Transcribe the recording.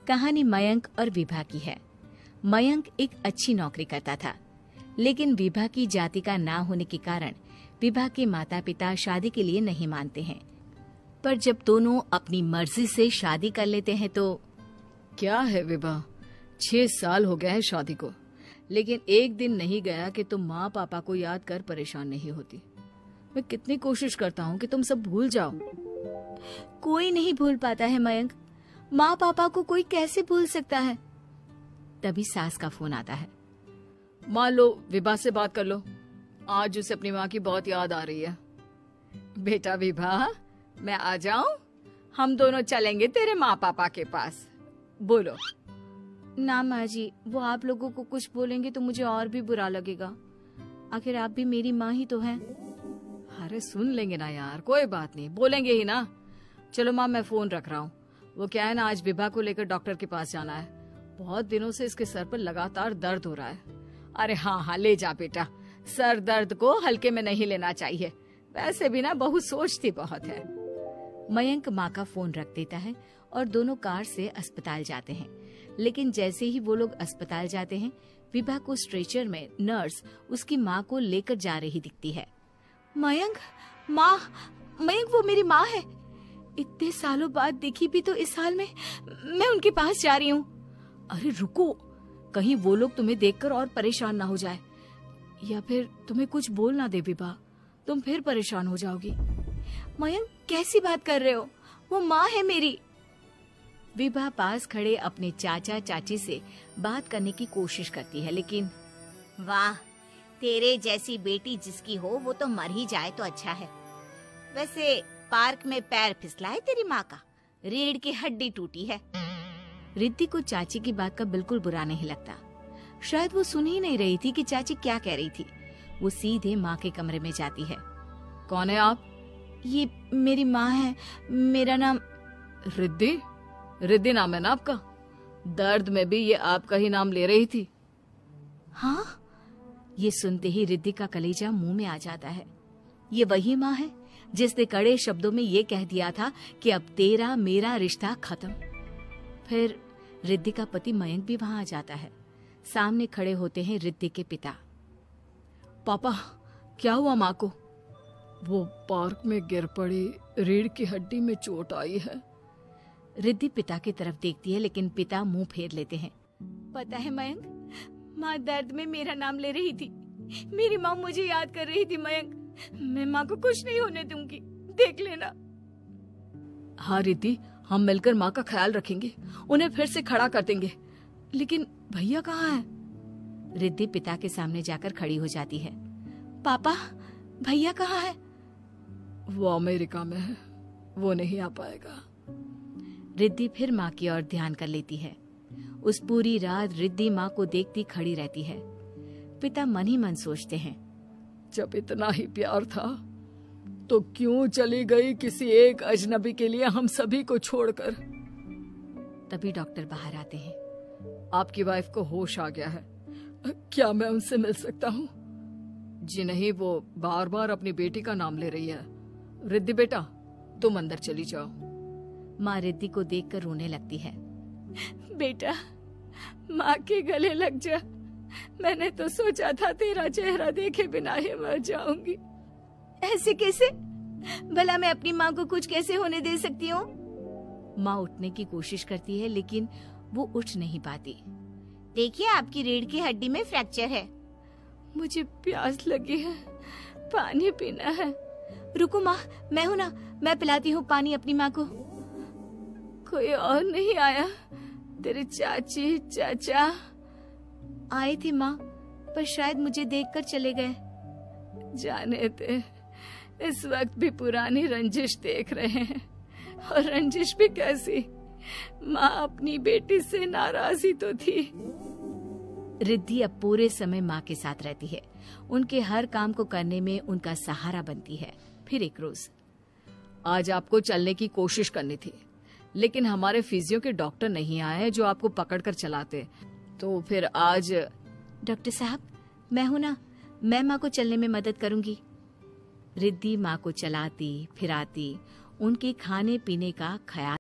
कहानी मयंक और विभा की है। मयंक एक अच्छी नौकरी करता था, लेकिन विभा की जाति का ना होने के कारण विभा के माता पिता शादी के लिए नहीं मानते हैं। पर जब दोनों अपनी मर्जी से शादी कर लेते हैं तो क्या है विभा, 6 साल हो गए हैं शादी को, लेकिन एक दिन नहीं गया कि तुम माँ पापा को याद कर परेशान नहीं होती। मैं कितनी कोशिश करता हूँ कि तुम सब भूल जाओ। कोई नहीं भूल पाता है मयंक, माँ पापा को कोई कैसे भूल सकता है। तभी सास का फोन आता है। मान लो विभा से बात कर लो, आज उसे अपनी माँ की बहुत याद आ रही है। बेटा विभा, मैं आ जाऊं? हम दोनों चलेंगे तेरे माँ पापा के पास। बोलो। ना माँ जी, वो आप लोगों को कुछ बोलेंगे तो मुझे और भी बुरा लगेगा। आखिर आप भी मेरी माँ ही तो हैं। अरे सुन लेंगे ना यार, कोई बात नहीं, बोलेंगे ही ना। चलो माँ, मैं फोन रख रहा हूँ। वो क्या है ना, आज विभा को लेकर डॉक्टर के पास जाना है। बहुत दिनों से इसके सर पर लगातार दर्द हो रहा है। अरे हाँ, ले जा बेटा, सर दर्द को हल्के में नहीं लेना चाहिए। वैसे भी ना बहू सोचती बहुत है। मयंक माँ का फोन रख देता है और दोनों कार से अस्पताल जाते हैं। लेकिन जैसे ही वो लोग अस्पताल जाते हैं, विभा को स्ट्रेचर में नर्स उसकी माँ को लेकर जा रही दिखती है। मयंक, माँ, मयंक वो मेरी माँ है। इतने सालों बाद देखी भी तो इस हाल में मैं उनके पास जा रही हूँ। अरे रुको, कहीं वो लोग तुम्हें देखकर और परेशान ना हो जाए, या फिर तुम्हें कुछ बोल ना दे विभा, तुम फिर परेशान हो जाओगी। मयंक कैसी बात कर रहे हो, वो माँ है मेरी। विभा पास खड़े अपने चाचा चाची से बात करने की कोशिश करती है, लेकिन वाह, तेरे जैसी बेटी जिसकी हो वो तो मर ही जाए तो अच्छा है। वैसे पार्क में पैर फिसला है तेरी माँ का, रीढ़ की हड्डी टूटी है। रिद्धि को चाची की बात का बिल्कुल बुरा नहीं लगता। शायद वो सुन ही नहीं रही थी कि चाची क्या कह रही थी। वो सीधे माँ के कमरे में जाती है। कौन है आप? ये मेरी माँ है, मेरा नाम रिद्धि। रिद्धि नाम है ना आपका? दर्द में भी ये आपका ही नाम ले रही थी। हाँ, ये सुनते ही रिद्धि का कलेजा मुंह में आ जाता है। ये वही माँ है जिसने कड़े शब्दों में ये कह दिया था कि अब तेरा मेरा रिश्ता खत्म। फिर रिद्धि का पति मयंक भी वहां आ जाता है। सामने खड़े होते हैं रिद्धि के पिता। पापा, क्या हुआ माँ को? वो पार्क में गिर पड़ी, रीढ़ की हड्डी में चोट आई है। रिद्धि पिता की तरफ देखती है, लेकिन पिता मुंह फेर लेते हैं। पता है मयंक, माँ दर्द में मेरा नाम ले रही थी। मेरी माँ मुझे याद कर रही थी मयंक। मैं माँ को कुछ नहीं होने दूंगी, देख लेना। हाँ रिद्धि, हम मिलकर माँ का ख्याल रखेंगे, उन्हें फिर से खड़ा कर देंगे। लेकिन भैया कहाँ है? रिद्धि पिता के सामने जाकर खड़ी हो जाती है। पापा, भैया कहाँ है? वो अमेरिका में है, वो नहीं आ पाएगा। रिद्धि फिर माँ की ओर ध्यान कर लेती है। उस पूरी रात रिद्धि माँ को देखती खड़ी रहती है। पिता मन ही मन सोचते हैं, जब इतना ही प्यार था तो क्यों चली गई किसी एक अजनबी के लिए हम सभी को छोड़कर। तभी डॉक्टर बाहर आते हैं। आपकी वाइफ को होश आ गया है, क्या मैं उनसे मिल सकता हूँ? जी नहीं, वो बार बार अपनी बेटी का नाम ले रही है। रिद्धि बेटा, तुम अंदर चली जाओ। माँ रिद्धि को देखकर रोने लगती है। बेटा, माँ के गले लग जा। मैंने तो सोचा था तेरा चेहरा देखे बिना ही मर जाऊंगी। ऐसे कैसे? भला मैं अपनी माँ को कुछ कैसे होने दे सकती हूँ? माँ उठने की कोशिश करती है, लेकिन वो उठ नहीं पाती। देखिए, आपकी रीढ़ की हड्डी में फ्रैक्चर है। मुझे प्यास लगी है, पानी पीना है। रुको माँ, मैं हूँ ना, मैं पिलाती हूँ पानी अपनी माँ को। कोई और नहीं आया? तेरे चाची चाचा आए थे माँ, पर शायद मुझे देखकर चले गए। जाने दे, इस वक्त भी पुरानी रंजिश देख रहे हैं। और रंजिश भी कैसी? माँ अपनी बेटी से नाराज ही तो थी। रिद्धि अब पूरे समय माँ के साथ रहती है। उनके हर काम को करने में उनका सहारा बनती है। फिर एक रोज, आज आपको चलने की कोशिश करनी थी, लेकिन हमारे फिजियो के डॉक्टर नहीं आए जो आपको पकड़कर चलाते, तो फिर आज। डॉक्टर साहब, मैं हूं ना, मैं माँ को चलने में मदद करूंगी। रिद्धि माँ को चलाती फिराती, उनके खाने पीने का ख्याल